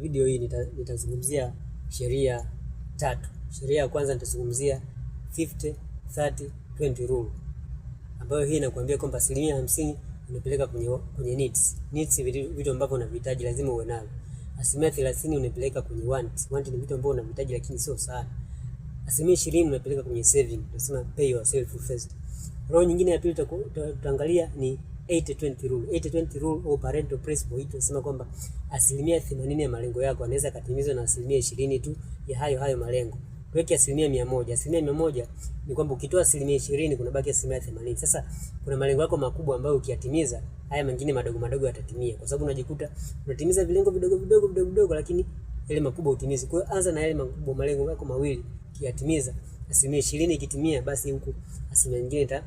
Video hii nitazungumzia sheria tatu. Sheria ya kwanza nitazungumzia 50-30-20 rule, ambayo hii inakuambia kwamba 50% unapeleka kwenye needs. Needs vitu ambavyo unavihitaji lazima uwe navyo. 30% unapeleka kwenye want. Want ni vitu ambavyo unavihitaji lakini sio sana. 20% unapeleka kwenye saving. Tunasema pay yourself first. Rule nyingine ya pili tutaangalia ni 80-20 rule. 80-20 rule au parental principle. Hii tunasema kwamba 80% ya malengo yako anaweza kutimizwa na 20% tu ya hayo malengo. Tuweke 100%. 100% ni kwamba ukitoa 20% kuna baki 80%. Sasa kuna malengo yako makubwa ambayo ukiyatimiza haya mengine madogo yatatimia, kwa sababu unajikuta unatimiza vilengo vidogo lakini yale makubwa utimizi. Kwa hiyo anza na yale makubwa, malengo yako mawili kiyatimiza, 20% ikitimia basi huku 80%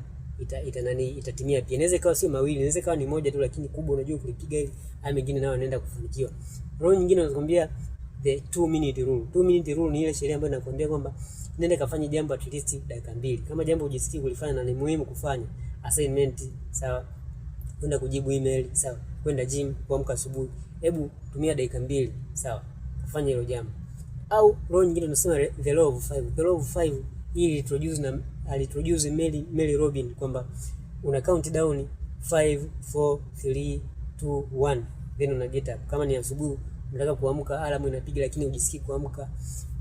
nyingine itatimia pia. Inaweza ikawa sio mawili, inaweza ikawa ni moja tu, lakini kubwa unajua kulipiga hivi, haya mengine nayo yanaenda kufanikiwa. Rule nyingine nakwambia the 2-minute rule. 2-minute rule ni ile sheria ambayo inakwambia kwamba nenda kafanye jambo at least dakika 2. Kama jambo hujisikii kulifanya na ni muhimu kufanya, assignment sawa, kwenda kujibu email sawa, kwenda gym, kuamka asubuhi, hebu tumia dakika 2 sawa, kufanya hilo jambo. Au rule nyingine tunasema the law of 5. The law of 5 hii aliintroduce Mary Robin, kwamba una count down 5 4 3 2 1 then una get up. Kama ni asubuhi unataka kuamka, alarm inapiga lakini hujisikii kuamka,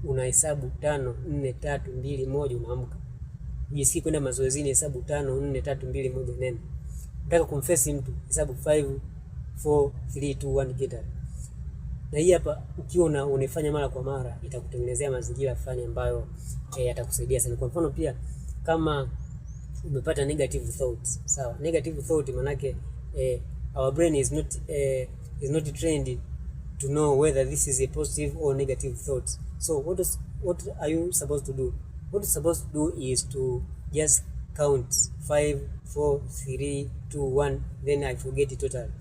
unahesabu 5 4 3 2 1 unaamka. Hujisikii kwenda mazoezini, hesabu 5 4 3 2 1 nenda. Unataka kumface mtu, hesabu 5 4 3 2 1 get up. Na hii hapa ukiwa unafanya mara kwa mara itakutengenezea mazingira fulani ambayo yatakusaidia sana. Kwa mfano pia kama umepata negative thoughts, sawa. Negative thought maana yake our brain is not trained to know whether this is a positive or negative thought. So what are you supposed to do? What you're supposed to do is to just count 5 4 3 2 1 then I forget it totally.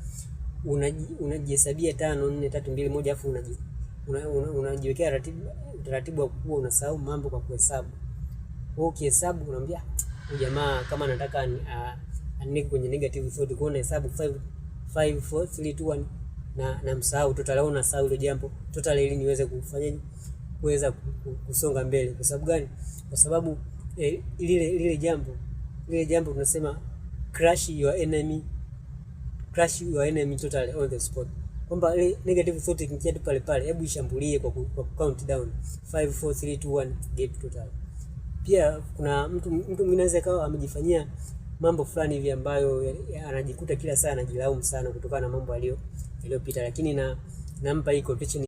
Unajihesabia 5 4 3 2 1 afu unajiwekea taratibu wa kuwa unasahau mambo kwa kuhesabu. Wewe ukihesabu unamwambia jamaa kama nataka anike kwenye negative thought, kwa unahesabu 5 4 3 2 1 na msahau total, au unasahau ile jambo total ili niweze kufanyaje kuweza kusonga mbele. Kwa sababu gani? Kwa sababu lile jambo tunasema crush your enemy totally on the spot, kwamba negative thought ikiingia tu pale, hebu ishambulie kwa count down 5 4 3 2 1 get total. Pia kuna mtu mwingine anaweza kawa amejifanyia mambo fulani hivi ambayo anajikuta kila saa anajilaumu sana kutokana na mambo aliyopita, lakini nampa hii quotation